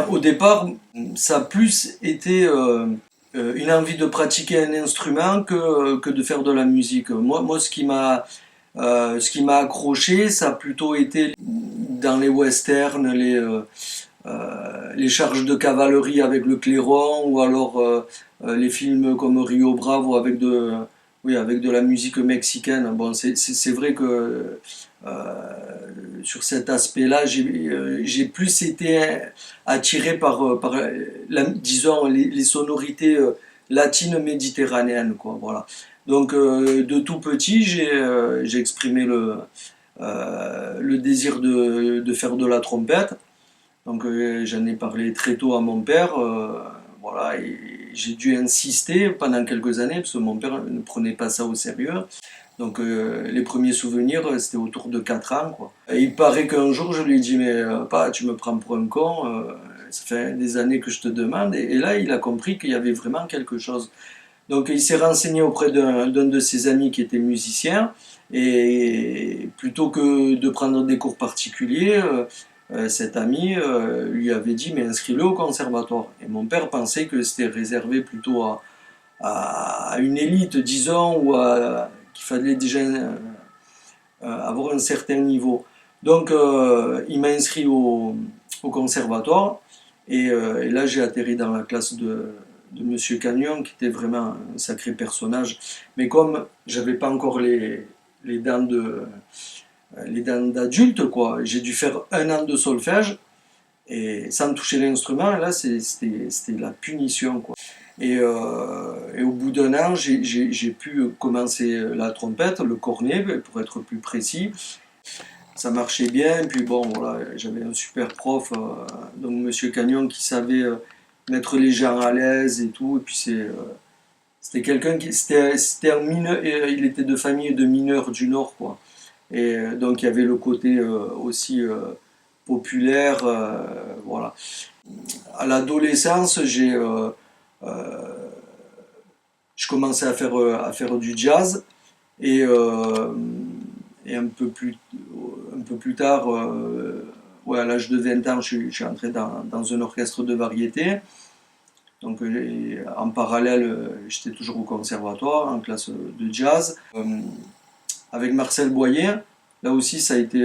Au départ, ça a plus été une envie de pratiquer un instrument que de faire de la musique. Moi, ce qui m'a accroché, ça a plutôt été dans les westerns, les charges de cavalerie avec le clairon, ou alors les films comme Rio Bravo oui, avec de la musique mexicaine. Bon, c'est vrai que sur cet aspect-là, j'ai plus été attiré par disons, les sonorités latines méditerranéennes, quoi, voilà. Donc, de tout petit, j'ai exprimé le désir de faire de la trompette. Donc j'en ai parlé très tôt à mon père, voilà, et j'ai dû insister pendant quelques années parce que mon père ne prenait pas ça au sérieux. Donc les premiers souvenirs, c'était autour de 4 ans, quoi. Et il paraît qu'un jour je lui ai dit mais pas, tu me prends pour un con, ça fait des années que je te demande. Et là il a compris qu'il y avait vraiment quelque chose. Donc il s'est renseigné auprès d'un de ses amis qui était musicien, et plutôt que de prendre des cours particuliers, cet ami lui avait dit mais inscris-le au conservatoire. Et mon père pensait que c'était réservé plutôt à une élite, disons, qu'il fallait déjà avoir un certain niveau. Donc il m'a inscrit au conservatoire, et là j'ai atterri dans la classe de Monsieur Cagnon, qui était vraiment un sacré personnage. Mais comme j'avais pas encore les dents les dents d'adulte, quoi, j'ai dû faire un an de solfège et sans toucher l'instrument. Là, c'était la punition, quoi. Et au bout d'un an, j'ai pu commencer la trompette, le cornet, pour être plus précis. Ça marchait bien, et puis bon, voilà, j'avais un super prof, donc Monsieur Cagnon, qui savait mettre les gens à l'aise et tout. Et puis c'était quelqu'un c'était un mineur, il était de famille de mineurs du Nord, quoi. Et donc il y avait le côté aussi populaire, voilà. À l'adolescence, je commençais à faire du jazz, et, euh, et un peu plus tard, ouais, à l'âge de 20 ans, je suis entré dans un orchestre de variété. Donc en parallèle, j'étais toujours au conservatoire, en classe de jazz. Avec Marcel Boyer, là aussi ça a été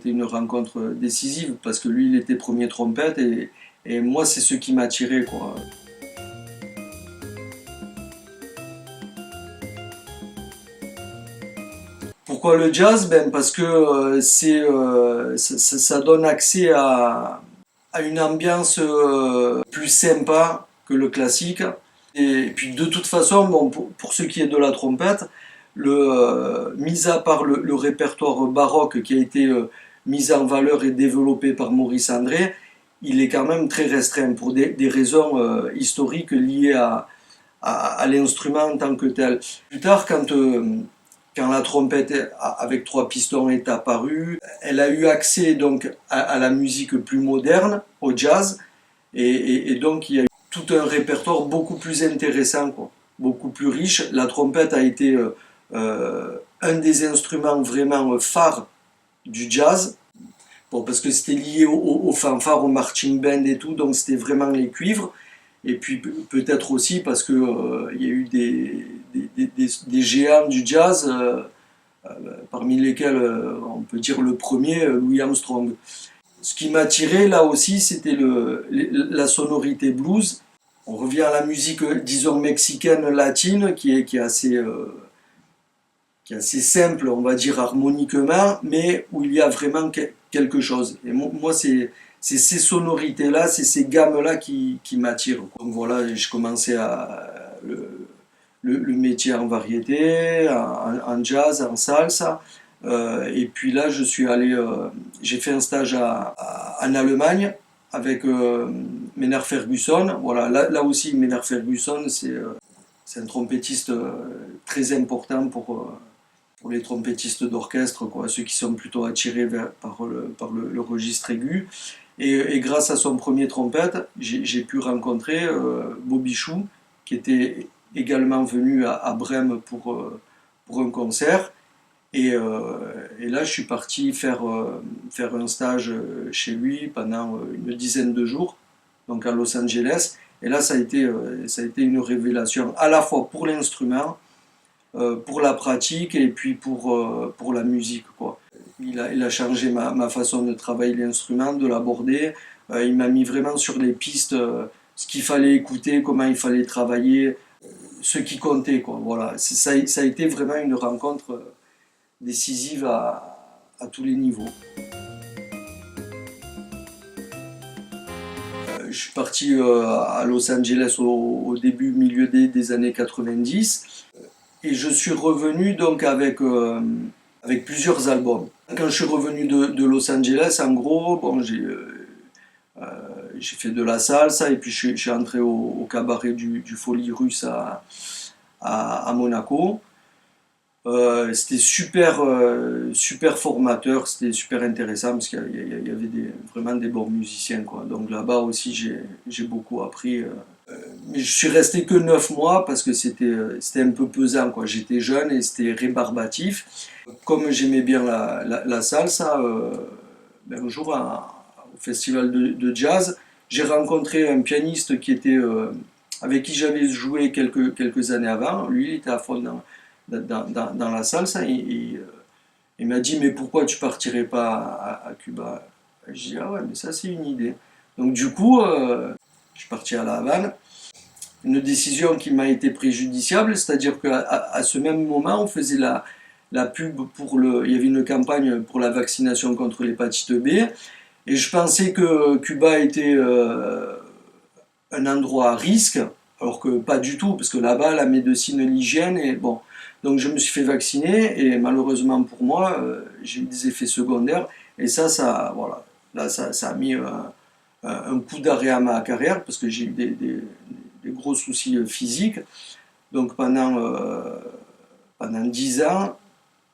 une rencontre décisive, parce que lui il était premier trompette, et moi c'est ce qui m'a attiré, quoi. Pourquoi le jazz? Ben parce que ça donne accès à une ambiance plus sympa que le classique. Et puis de toute façon, bon, pour ce qui est de la trompette, mis à part le répertoire baroque qui a été mis en valeur et développé par Maurice André, il est quand même très restreint pour des raisons historiques liées à l'instrument en tant que tel. Plus tard, quand la trompette avec 3 pistons est apparue, elle a eu accès donc à la musique plus moderne, au jazz, et donc il y a eu tout un répertoire beaucoup plus intéressant, quoi, beaucoup plus riche. La trompette a été un des instruments vraiment phares du jazz, bon, parce que c'était lié aux fanfares, au marching band et tout, donc c'était vraiment les cuivres. Et puis peut-être aussi parce que il y a eu des géants du jazz, parmi lesquels on peut dire le premier, Louis Armstrong. Ce qui m'attirait là aussi, c'était la sonorité blues. On revient à la musique, disons, mexicaine, latine, qui est assez simple, on va dire, harmoniquement, mais où il y a vraiment quelque chose. Et moi, c'est ces sonorités-là, c'est ces gammes-là qui m'attirent. Donc voilà, je commençais le métier en variété, en jazz, en salsa. Et puis là, j'ai fait un stage en Allemagne avec Maynard Ferguson. Voilà, là aussi, Maynard Ferguson, c'est un trompettiste très important pour les trompettistes d'orchestre, quoi, ceux qui sont plutôt attirés par le registre aigu. Et grâce à son premier trompette, j'ai pu rencontrer Bobby Chou, qui était également venu à Brême pour un concert. Et là, je suis parti faire un stage chez lui pendant une dizaine de jours, donc à Los Angeles. Et là, ça a été une révélation à la fois pour l'instrument, pour la pratique et puis pour la musique, quoi. Il a changé ma façon de travailler l'instrument, de l'aborder. Il m'a mis vraiment sur les pistes, ce qu'il fallait écouter, comment il fallait travailler, ce qui comptait, quoi. Voilà. Ça a été vraiment une rencontre décisive à tous les niveaux. Je suis parti à Los Angeles au début, milieu des années 90 et je suis revenu donc avec plusieurs albums. Quand je suis revenu de Los Angeles, en gros, bon, j'ai fait de la salsa et puis je suis entré au cabaret du Folie Russe à Monaco. C'était super formateur, c'était super intéressant parce qu'il y avait vraiment des bons musiciens, quoi. Donc là-bas aussi j'ai beaucoup appris. Mais je suis resté que 9 mois parce que c'était un peu pesant, quoi. J'étais jeune et c'était rébarbatif. Comme j'aimais bien la salsa, un jour au festival de jazz, j'ai rencontré un pianiste avec qui j'avais joué quelques années avant. Lui, il était à fond dans la salsa. Il m'a dit, mais pourquoi tu partirais pas à Cuba? Je dis, ah ouais, mais ça c'est une idée. Donc du coup, je suis parti à La Havane. Une décision qui m'a été préjudiciable, c'est-à-dire qu'à ce même moment, on faisait la pub il y avait une campagne pour la vaccination contre l'hépatite B, et je pensais que Cuba était un endroit à risque, alors que pas du tout, parce que là-bas, la médecine, l'hygiène, et bon. Donc je me suis fait vacciner, et malheureusement pour moi, j'ai eu des effets secondaires, et voilà, là, ça a mis un coup d'arrêt à ma carrière, parce que j'ai eu des gros soucis physiques. Donc pendant 10 ans,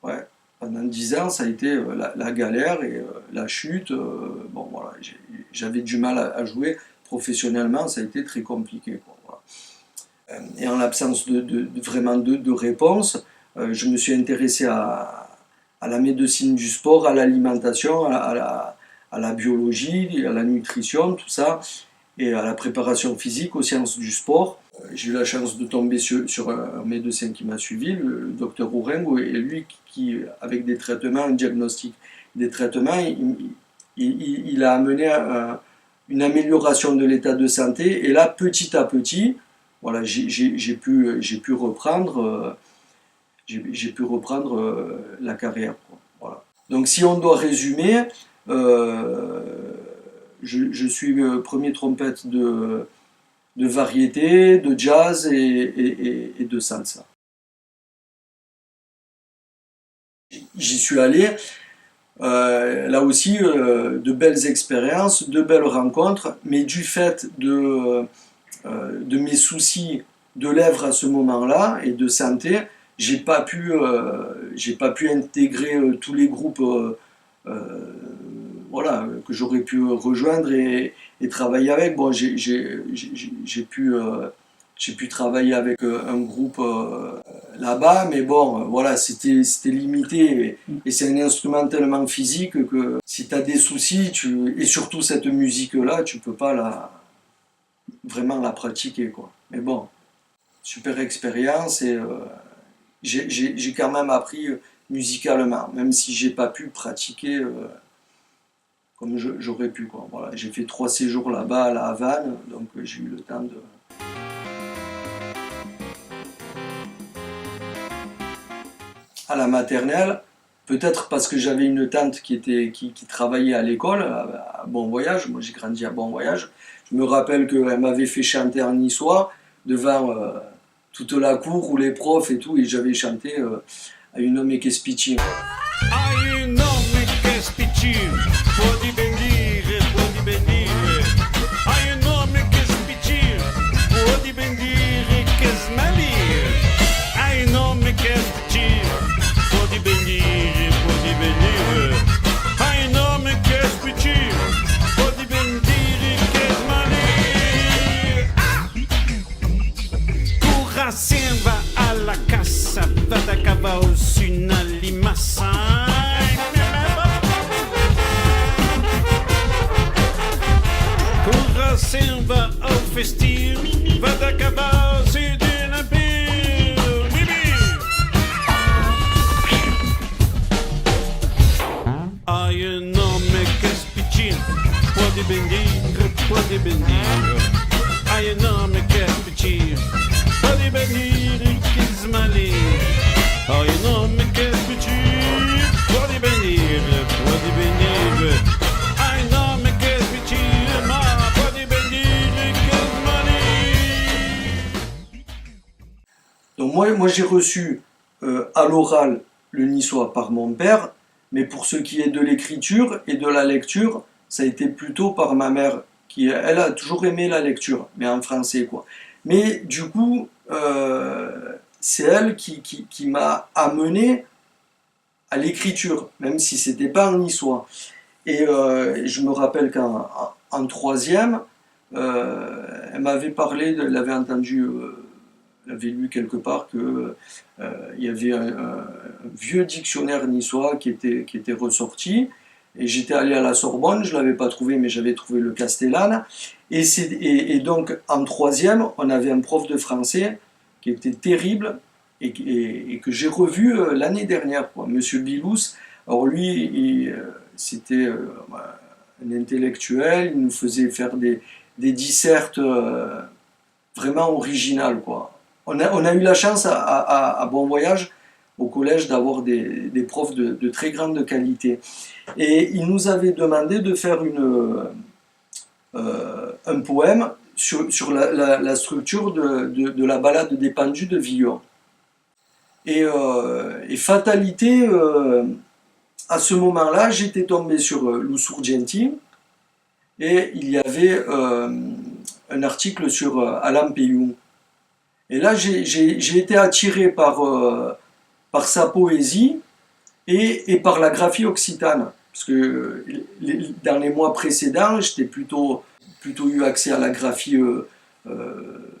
ouais, pendant 10 ans, ça a été la galère et la chute. Bon, voilà, j'avais du mal à jouer professionnellement, ça a été très compliqué, quoi, voilà. Et en l'absence vraiment de réponse, je me suis intéressé à la médecine du sport, à l'alimentation, à la biologie, à la nutrition, tout ça, et à la préparation physique, aux sciences du sport. J'ai eu la chance de tomber sur un médecin qui m'a suivi, le docteur Ourengo, et lui, avec des traitements, un diagnostic, des traitements, il a amené une amélioration de l'état de santé. Et là, petit à petit, voilà, j'ai pu reprendre la carrière, quoi. Voilà. Donc, si on doit résumer, je suis premier trompette de variété, de jazz et de salsa. J'y suis allé, là aussi, de belles expériences, de belles rencontres, mais du fait de mes soucis de lèvres à ce moment-là et de santé, j'ai pas pu intégrer tous les groupes voilà, que j'aurais pu rejoindre et travailler avec. Bon, j'ai pu travailler avec un groupe là-bas, mais bon, voilà, c'était limité. Et c'est un instrument tellement physique que si tu as des soucis, et surtout cette musique-là, tu peux pas vraiment la pratiquer, quoi. Mais bon, super expérience et j'ai quand même appris musicalement, même si j'ai pas pu pratiquer comme j'aurais pu, quoi. Voilà, j'ai fait 3 séjours là-bas à La Havane, donc j'ai eu le temps de... À la maternelle, peut-être parce que j'avais une tante qui travaillait à l'école, à Bon Voyage. Moi j'ai grandi à Bon Voyage. Je me rappelle qu'elle m'avait fait chanter en niçois devant toute la cour ou les profs et tout, et j'avais chanté à un nome che spicci. Hai un nome che spicci, può divenire. Hai un nome che spicci, può divenire che smalire. Hai un nome che spicci, può divenire. Hai un nome che spicci, può divenire che smalire. Corra sempre alla cassa, vada a cavalo su una limassa. pode bendir. Ai nome quer pedir, pode bendir que esmalir. Ai nome quer pedir, pode bendir, pode bendir. Ai nome quer pedir, ma pode bendir que esmalir. Donc moi j'ai reçu à l'oral le niçois par mon père, mais pour ce qui est de l'écriture et de la lecture, ça a été plutôt par ma mère, qui elle a toujours aimé la lecture, mais en français quoi. Mais du coup, c'est elle qui m'a amené à l'écriture, même si c'était pas en niçois. Et je me rappelle qu'en troisième, elle m'avait parlé, elle avait entendu, elle avait lu quelque part que il y avait un vieux dictionnaire niçois qui était ressorti. Et j'étais allé à la Sorbonne, je ne l'avais pas trouvé, mais j'avais trouvé le Castellane. Et donc, en troisième, on avait un prof de français qui était terrible et que j'ai revu l'année dernière, quoi. Monsieur Bilous. Alors lui, c'était un intellectuel, il nous faisait faire des dissertes vraiment originales, quoi. On a eu la chance à Bon Voyage, au collège, d'avoir des profs de très grande qualité. Et il nous avait demandé de faire un poème sur la structure de la ballade des pendus de Villon. Et fatalité, à ce moment-là, j'étais tombé sur Lussurgenti et il y avait un article sur Alain Peyoum. Et là, j'ai été attiré par sa poésie et par la graphie occitane. Parce que dans les mois précédents, j'étais plutôt eu accès à la graphie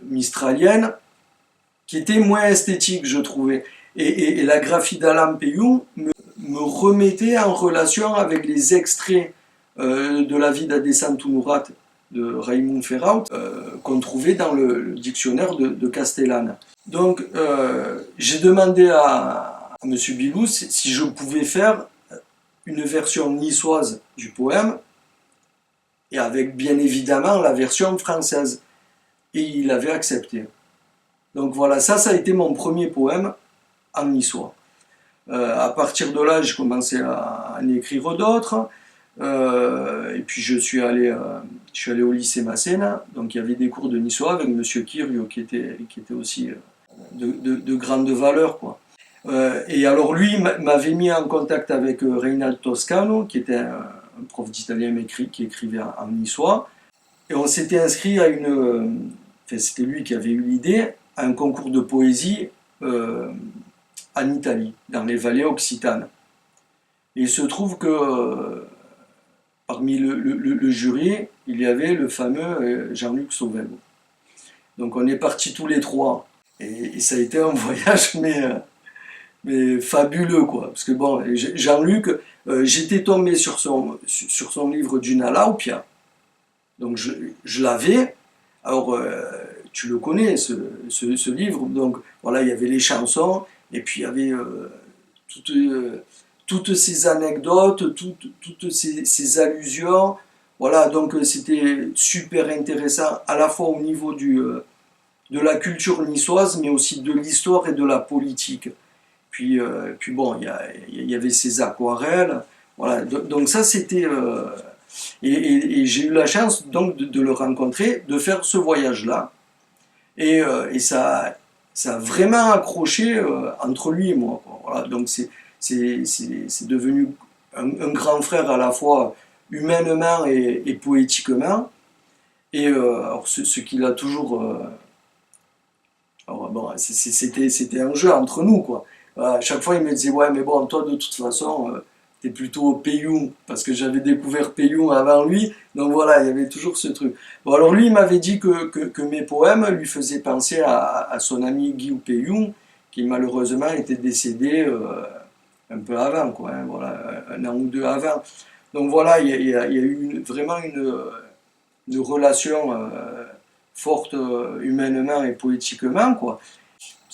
mistralienne, qui était moins esthétique, je trouvais. Et la graphie d'Alain Peyoum me remettait en relation avec les extraits de la vie d'Adessan Tounourate de Raymond Ferraut, qu'on trouvait dans le dictionnaire de Castellane. Donc, j'ai demandé à M. Bilous si je pouvais faire une version niçoise du poème, et avec bien évidemment la version française. Et il avait accepté. Donc voilà, ça a été mon premier poème en niçois. À partir de là, j'ai commencé à en écrire d'autres. Et puis je suis allé au lycée Masséna, donc il y avait des cours de niçois avec M. Kirio qui était aussi de grande valeur, quoi. Et alors lui m'avait mis en contact avec Reinaldo Toscano, qui était un prof d'italien qui écrivait en niçois. Et on s'était inscrit à c'était lui qui avait eu l'idée, à un concours de poésie en Italie, dans les vallées occitanes. Et il se trouve que parmi le jury, il y avait le fameux Jean-Luc Sauvel. Donc on est partis tous les trois. Et ça a été un voyage, mais fabuleux, quoi. Parce que bon, Jean-Luc, j'étais tombé sur son livre Duna Laupia. Donc je l'avais. Alors, tu le connais, ce livre. Donc voilà, il y avait les chansons, et puis il y avait toutes ces anecdotes, toutes ces allusions. Voilà, donc c'était super intéressant, à la fois au niveau de la culture niçoise, mais aussi de l'histoire et de la politique. Puis bon, il y avait ces aquarelles. Voilà, donc ça c'était... et j'ai eu la chance donc de le rencontrer, de faire ce voyage-là. Et ça a vraiment accroché entre lui et moi, quoi. Voilà, donc c'est devenu un grand frère à la fois humainement et poétiquement. Et alors ce qu'il a toujours... alors bon, c'était un jeu entre nous, quoi. À chaque fois, il me disait, ouais, mais bon, toi, de toute façon, t'es plutôt Peyoum, parce que j'avais découvert Peyoum avant lui, donc voilà, il y avait toujours ce truc. Bon, alors lui, il m'avait dit que mes poèmes lui faisaient penser à son ami Guy Peyoum, qui malheureusement était décédé un peu avant, quoi, hein, voilà, un an ou deux avant. Donc voilà, il y a eu vraiment une relation forte humainement et poétiquement, quoi.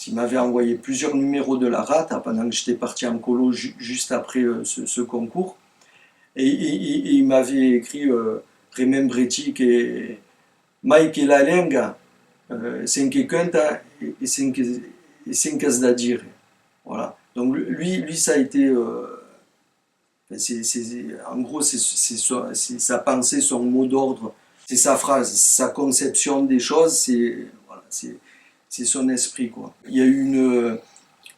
Il m'avait envoyé plusieurs numéros de la Rata pendant que j'étais parti en colo juste après ce concours. Et il m'avait écrit remembreti che mai che la lingua senza canta et senza da dire. Voilà. Donc lui ça a été en gros, c'est sa pensée, son mot d'ordre, c'est sa phrase, sa conception des choses, voilà, c'est son esprit, quoi. Il y a eu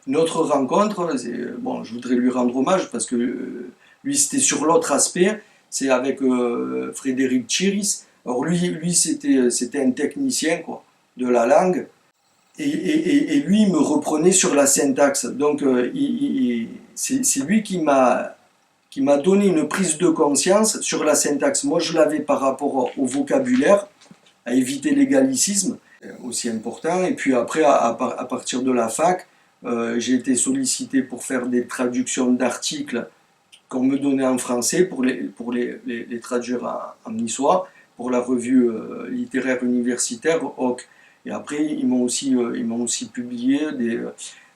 une autre rencontre, bon, je voudrais lui rendre hommage parce que lui c'était sur l'autre aspect, c'est avec Frédéric Chiris. Alors lui c'était un technicien, quoi, de la langue, et lui il me reprenait sur la syntaxe. Donc c'est lui qui m'a donné une prise de conscience sur la syntaxe. Moi, je l'avais par rapport au vocabulaire, à éviter les gallicismes, aussi important. Et puis après, à partir de la fac, j'ai été sollicité pour faire des traductions d'articles qu'on me donnait en français pour les traduire en niçois, pour la revue littéraire universitaire OC. Et après, ils m'ont aussi publié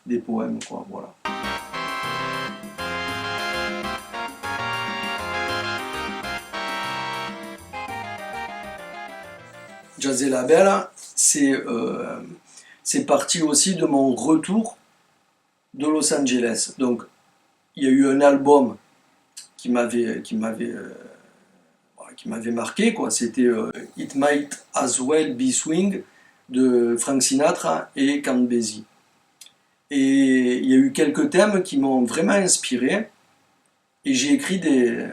des poèmes, quoi, voilà. Jazz et Label, c'est parti aussi de mon retour de Los Angeles. Donc, il y a eu un album qui m'avait marqué, quoi. C'était It Might As Well Be Swing de Frank Sinatra et Count Basie. Et il y a eu quelques thèmes qui m'ont vraiment inspiré, et j'ai écrit des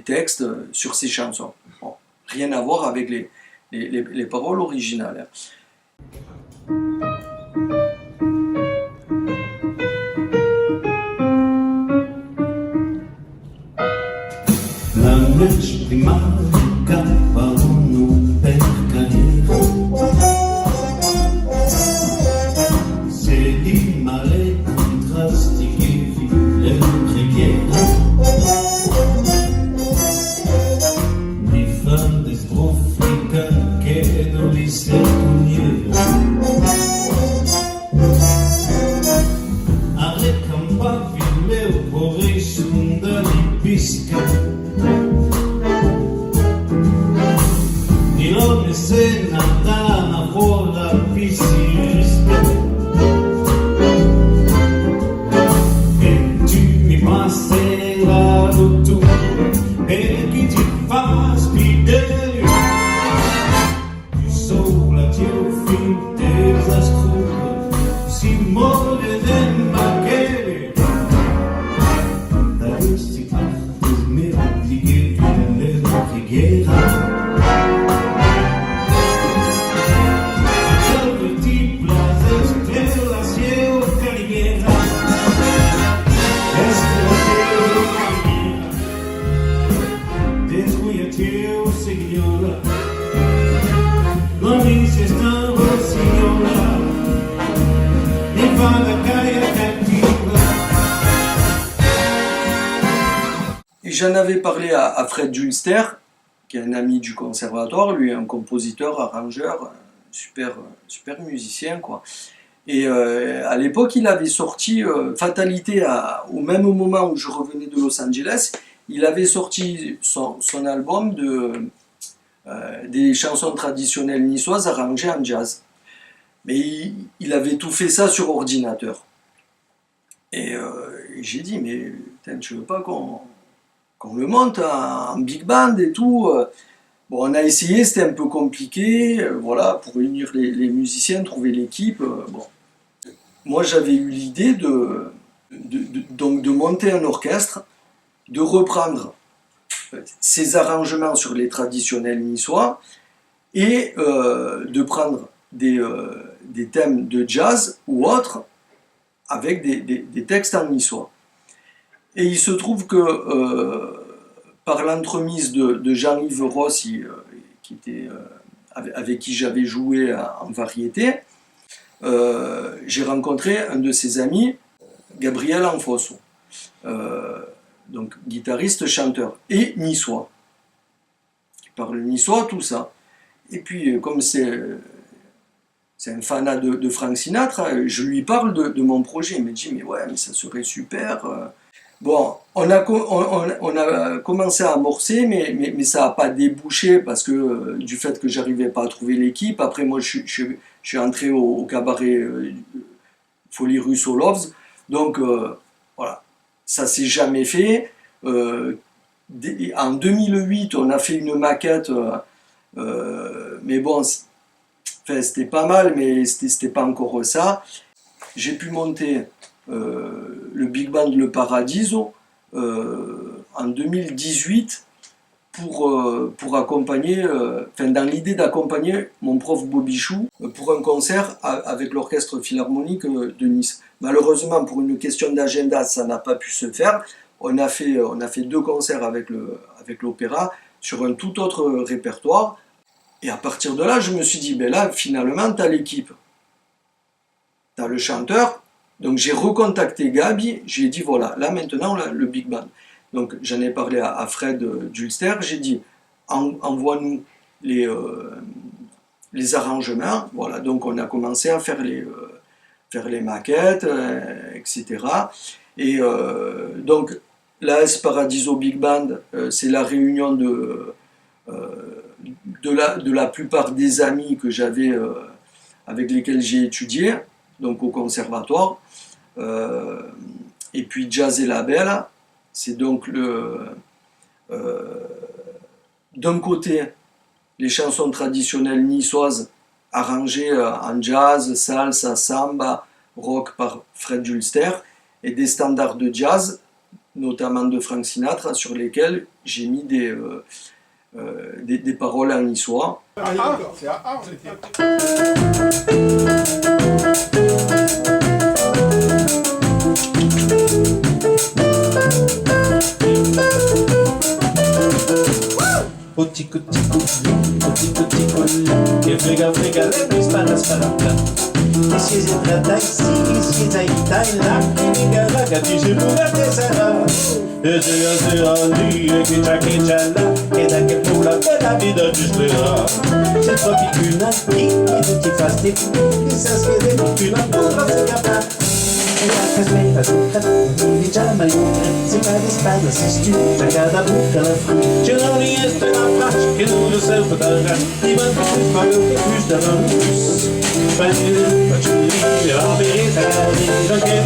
textes sur ces chansons. Bon, rien à voir avec les paroles originales. La noche primaria vanno per cadere, se di male contrasti che le preghiere, di fare strofica che non li serpuniere, alle campavi le cuore sonda di pisca. Se Natana vola piscisca e tu mi passerai tu perché ti fa spidere tu sola ti offri scrupoli si muore del maghere da questi fatti smeriti che tu le preghiera. Et j'en avais parlé à Fred Julster, qui est un ami du conservatoire, lui un compositeur, arrangeur, super musicien, quoi. Et à l'époque, il avait sorti Fatalité, au même moment où je revenais de Los Angeles, il avait sorti son album des chansons traditionnelles niçoises arrangées en jazz. Mais il avait tout fait ça sur ordinateur. Et j'ai dit, mais putain, tu veux pas qu'on le monte en big band et tout. Bon, on a essayé, c'était un peu compliqué, voilà, pour réunir les musiciens, trouver l'équipe. Bon. Moi, j'avais eu l'idée donc de monter un orchestre, de reprendre ces arrangements sur les traditionnels niçois et de prendre des thèmes de jazz ou autres avec des textes en niçois. Et il se trouve que par l'entremise de Jean-Yves Rossi, avec qui j'avais joué en variété, j'ai rencontré un de ses amis, Gabriel Anfosso, donc guitariste, chanteur, et niçois, qui parle niçois, tout ça. Et puis, comme c'est un fanat de Frank Sinatra, je lui parle de mon projet. Il me dit, mais ouais, mais ça serait super. Bon, on a commencé à amorcer, mais ça n'a pas débouché parce que du fait que j'arrivais pas à trouver l'équipe. Après, moi, je suis entré au cabaret Folie Rue Solovs. Donc, voilà, ça s'est jamais fait. En 2008, on a fait une maquette, mais bon, enfin, c'était pas mal, mais c'était pas encore ça. J'ai pu monter le Big Band Le Paradiso en 2018 pour accompagner, dans l'idée d'accompagner mon prof Bobichou pour un concert avec l'Orchestre Philharmonique de Nice. Malheureusement, pour une question d'agenda, ça n'a pas pu se faire. On a fait 2 concerts avec l'opéra sur un tout autre répertoire. Et à partir de là, je me suis dit, ben là, finalement, tu as l'équipe. Tu as le chanteur. Donc j'ai recontacté Gabi, je lui ai dit, voilà, là maintenant, là, le Big Band. Donc j'en ai parlé à Fred Dulster, j'ai dit, envoie-nous les arrangements. Voilà, donc on a commencé à faire les maquettes, etc. Et donc l'AS Paradiso Big Band, c'est la réunion de la plupart des amis que j'avais, avec lesquels j'ai étudié, donc au conservatoire. Et puis Jazz et Label, c'est donc d'un côté les chansons traditionnelles niçoises arrangées en jazz, salsa, samba, rock par Fred Dulster, et des standards de jazz, notamment de Frank Sinatra, sur lesquels j'ai mis des paroles en niçois. C'est à A, on était. Que frega, frega, lembra espada, espada. E se trata e se tá e lá, ninguém vai gatilho por artesana. Esse ali, que lá, que daqui por lá, pela vida desleal. C'est toi qui une qui nous qui fasse des coups, qui s'inscrit des une pour se capable. Et la casse met pas tout à fait, jamais c'est pas d'espace, c'est tu, chacun a bout à la fruit. Je n'en ai est la marche, que nous le savons pas, il va plus pas le plus d'avant plus. Pas tu lis, enverré ta galerie, dans quel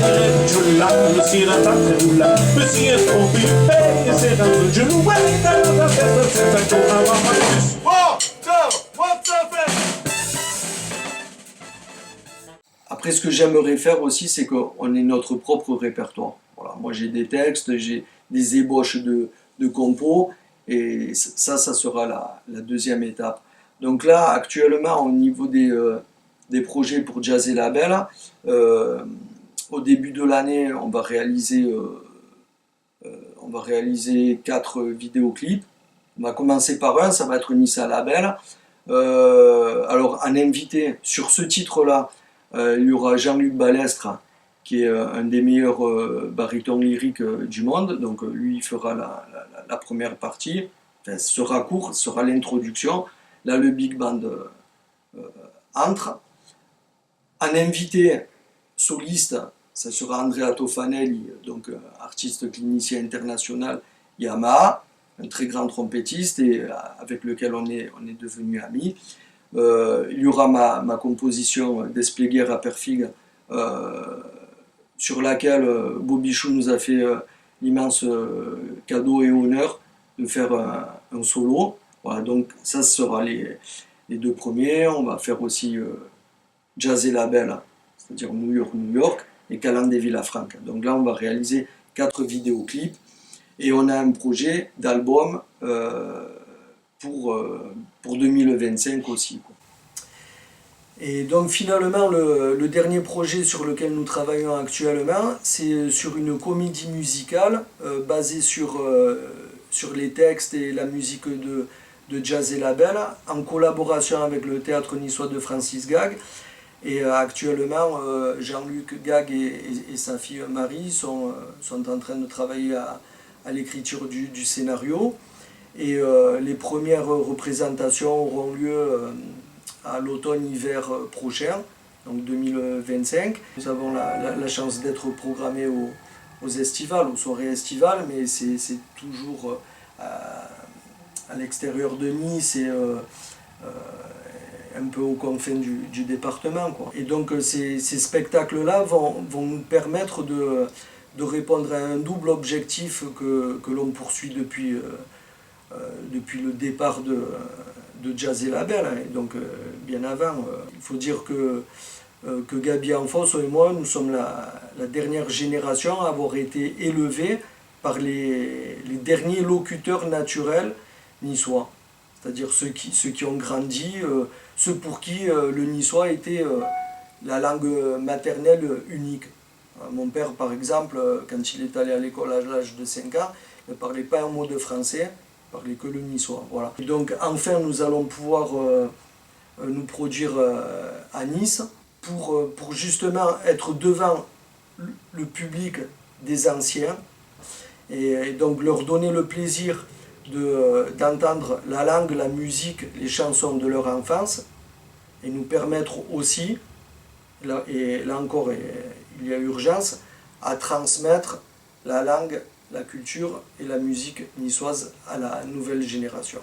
tu l'as, le ciel a pas fait là, le ciel est trompé, et c'est dans le genou, ouais, dans la tête, c'est un coup à voir plus. Après, ce que j'aimerais faire aussi, c'est qu'on ait notre propre répertoire. Voilà, moi, j'ai des textes, j'ai des ébauches de compos, et ça sera la deuxième étape. Donc là, actuellement, au niveau des projets pour Jazz et Label, au début de l'année, on va réaliser 4 vidéoclips. On va commencer par un, ça va être Nice à Label. Alors, en invité sur ce titre-là, il y aura Jean-Luc Balestre, qui est un des meilleurs barytons lyriques du monde. Donc lui, il fera la première partie. Enfin, ce sera court, ce sera l'introduction. Là, le Big Band entre. En invité soliste, ça sera Andrea Tofanelli, donc artiste clinicien international Yamaha, un très grand trompettiste et avec lequel on est devenus amis. Il y aura ma composition Despléguer à Perfig, sur laquelle Bobichou nous a fait l'immense cadeau et honneur de faire un solo. Voilà, donc ça sera les 2 premiers. On va faire aussi Jazz et Label, c'est-à-dire New York, et Calan de Villafranca. Donc là, on va réaliser 4 vidéoclips et on a un projet d'album pour 2025 aussi, quoi. Et donc finalement, le dernier projet sur lequel nous travaillons actuellement, c'est sur une comédie musicale basée sur les textes et la musique de Jazz et Label, en collaboration avec le théâtre niçois de Francis Gag. Et actuellement, Jean-Luc Gag et sa fille Marie sont en train de travailler à l'écriture du scénario. Et les premières représentations auront lieu à l'automne-hiver prochain, donc 2025. Nous avons la chance d'être programmés aux estivales, aux soirées estivales, mais c'est toujours à l'extérieur de Nice et un peu aux confins du département, quoi. Et donc ces spectacles-là vont nous permettre de répondre à un double objectif que l'on poursuit depuis le départ de Jazz et Label, hein, et donc bien avant. Il faut dire que Gabi Anfosso et moi, nous sommes la dernière génération à avoir été élevés par les derniers locuteurs naturels niçois. C'est-à-dire ceux qui ont grandi, ceux pour qui le niçois était la langue maternelle unique. Mon père, par exemple, quand il est allé à l'école à l'âge de 5 ans, ne parlait pas un mot de français, il parlait que le niçois. Voilà. Et donc enfin, nous allons pouvoir nous produire à Nice pour justement être devant le public des anciens et donc leur donner le plaisir d'entendre la langue, la musique, les chansons de leur enfance et nous permettre aussi, et là encore il y a urgence, à transmettre la langue, la culture et la musique niçoise à la nouvelle génération.